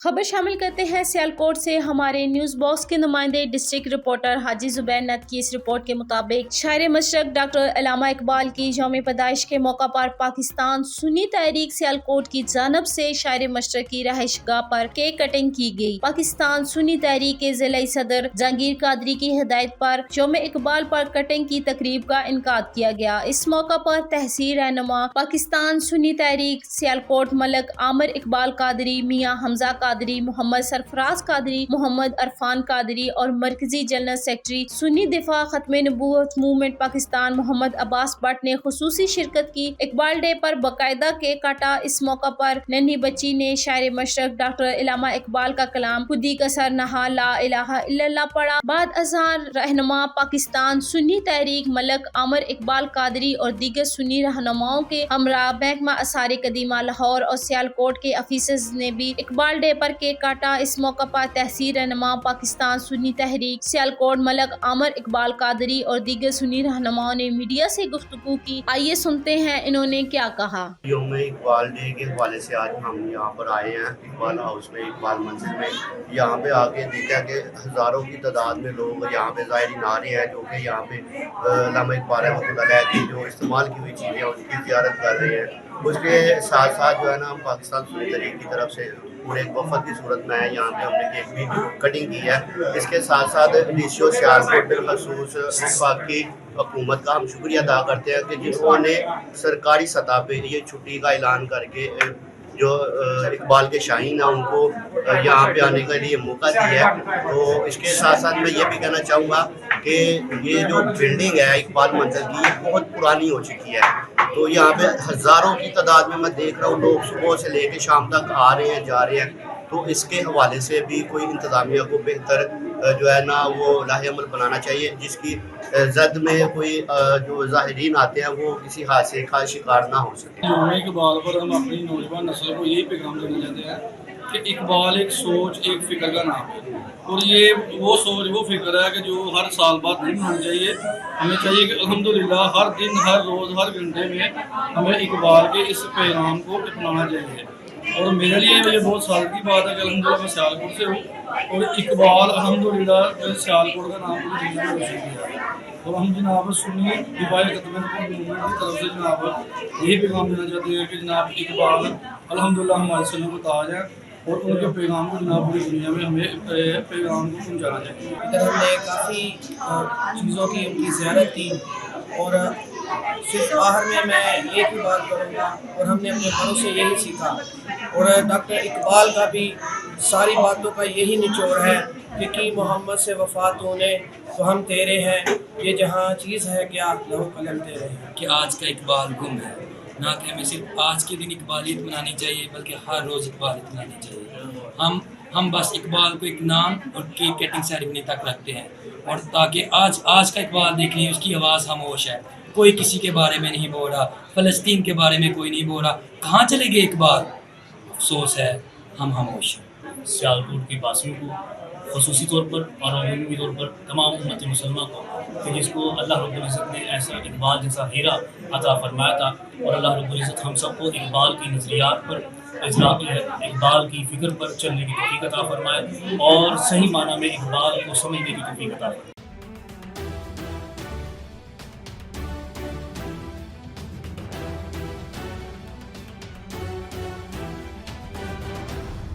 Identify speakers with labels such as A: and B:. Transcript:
A: खबर शामिल करते हैं सियालकोट से। हमारे न्यूज बॉक्स के नुमाइंदे डिस्ट्रिक्ट रिपोर्टर हाजी जुबैर नद की इस रिपोर्ट के मुताबिक शायर मशरक डॉक्टर अल्लामा इकबाल की यौम पैदाइश के मौका पर पाकिस्तान सुन्नी तहरीक सियालकोट की जानब से शायर मशरक की रहायशगाह पर केक कटिंग की गई। पाकिस्तान सुन्नी तहरीक के जिला सदर जहांगीर कादरी की हिदायत पर यौम इकबाल पर कटिंग की तकरीब का इनकाद किया गया। इस मौका पर तहसील रहनुमा पाकिस्तान सुन्नी तहरीक सियालकोट मलक आमिर इकबाल कादरी, मियाँ हमजा कादरी, मोहम्मद सरफराज कादरी, मोहम्मद अरफान कादरी और मरकजी जनरल सेक्रेटरी सुन्नी दिफा खत्मे नबूवत मूवमेंट पाकिस्तान मोहम्मद अब्बास भट्ट ने खुसूसी शिरकत की। इकबाल डे पर बाकायदा केक काटा। इस मौका पर नन्ही बच्ची ने शायर मशरक डॉक्टर अल्लामा इकबाल का कलाम खुदी कसर नहा ला इलाहा इल्लल्लाह पढ़ा। बाद अज़ान रहनुमा पाकिस्तान सुन्नी तहरीक मलक आमिर इकबाल कादरी और दीगर सुन्नी रहनुमाओं के हमरा महकमा आसार कदीमा लाहौर और सियालकोट के अफीसर्स ने भी इकबाल डे पर केक काटा। इस मौका पर तहसील रहनुमा पाकिस्तान सुन्नी तहरीक सियालकोट मलक आमिर इकबाल कादरी और दीगर सुन्नी रहनुमाओं ने मीडिया से गुफ्तगू की। आइए सुनते हैं इन्होंने क्या कहा।
B: यौम इकबाल डे के हवाले से आज हम यहाँ पर आए हैं इकबाल हाउस में, इकबाल मंजिल में। यहाँ पे आके देखा कि हज़ारों की तादाद में लोग यहाँ पे ज़ायरीन आ रहे हैं जो कि यहाँ पे अल्लामा इकबाल रहमतुल्लाह की जो इस्तेमाल की हुई चीज़ें उनकी ज़ियारत कर रहे हैं। उसके साथ साथ जो है ना हम पाकिस्तान सुन्नी तहरीक की तरफ से पूरे एक वफद की सूरत में है। यहाँ पे हमने केक भी कटिंग की है। इसके साथ साथ डीसीओ सियालकोट बिलखसूस वफाकी हुकूमत का हम शुक्रिया अदा करते हैं कि जिन्होंने सरकारी सतह पे ये छुट्टी का ऐलान करके जो इकबाल के शाहीन हैं उनको यहाँ पे आने के लिए मौका दिया है। तो इसके साथ साथ मैं ये भी कहना चाहूँगा कि ये जो बिल्डिंग है इकबाल मंजिल की ये बहुत पुरानी हो चुकी है। तो यहाँ पे हज़ारों की तादाद में मैं देख रहा हूँ लोग सुबह से लेकर शाम तक आ रहे हैं जा रहे हैं। तो इसके हवाले से भी कोई इंतज़ामिया को बेहतर जो है ना वो लाहेअमल बनाना चाहिए, जिसकी जद में कोई जो ज़ाहिरीन आते हैं वो किसी हादसे का शिकार ना हो सके।
C: यौम इकबाल पर हम अपनी नौजवान नस्ल को यही पैगाम देना चाहते हैं कि इकबाल एक सोच एक फ़िक्र का नाम है और ये वो सोच वो फिक्र है कि जो हर साल बाद नहीं होनी चाहिए। हमें चाहिए कि अल्हम्दुलिल्लाह हर दिन हर रोज़ हर घंटे में हमें इकबाल के इस पैगाम को अपनाना चाहिए। और मेरे लिए ये बहुत साल की बात है कि अल्हम्दुलिल्लाह मैं सियालकोट से हूँ और इकबाल अल्हम्दुलिल्लाह सियालकोट का नाम पूरी दुनिया में रोशन किया। तो हम जनाब सुन्नी दिफा खत्मे नबूवत की तरफ से जनाब यही पैगाम देना चाहते हैं कि जनाब इकबाल अल्हम्दुलिल्लाह हमारे सनों को ताज है और उनके पैगाम को जनाब पूरी दुनिया में हमें पैगाम को पहुँचाना चाहिए।
D: इधर हमने काफ़ी चीज़ों की उनकी ज़ियारत की और सिर्फ आखिर में मैं एक ही बात करूँगा और हमने अपने बड़ों से यही सीखा और डॉक्टर इकबाल का भी सारी बातों का यही निचोड़ है कि मोहम्मद से वफ़ात होने तो हम तेरे हैं, ये जहाँ चीज़ है क्या लहू कलम तेरे हैं।
E: कि आज का इकबाल गुम है, ना कि हमें सिर्फ आज के दिन इकबालियत मनानी चाहिए बल्कि हर रोज़ इकबालियत मनानी चाहिए। हम बस इकबाल को एक नाम और केक कटिंग सेरेमनी तक रखते हैं और ताकि आज का इकबाल देख लें, उसकी आवाज़ खामोश है, कोई किसी के बारे में नहीं बोल रहा, फ़लस्तीन के बारे में कोई नहीं बोल रहा, कहाँ चले गए इकबाल। अफसोस है हम खामोश हैं।
F: सियालकोट के वासियों को ख़ुसूसी तौर पर और अमूमी तौर पर तमाम उम्मत मुसलमान को कि जिसको अल्लाह रब्बुल इज़्ज़त ने ऐसा इकबाल जैसा हीरा अता फरमाया था और अल्लाह रब्बुल इज़्ज़त हम सबको इकबाल की नज़रियात पर इकबाल की फ़िक्र पर चलने की तौफ़ीक़ अता फरमाए और सही माना में इकबाल को समझने की तौफ़ीक़ अता फरमाए।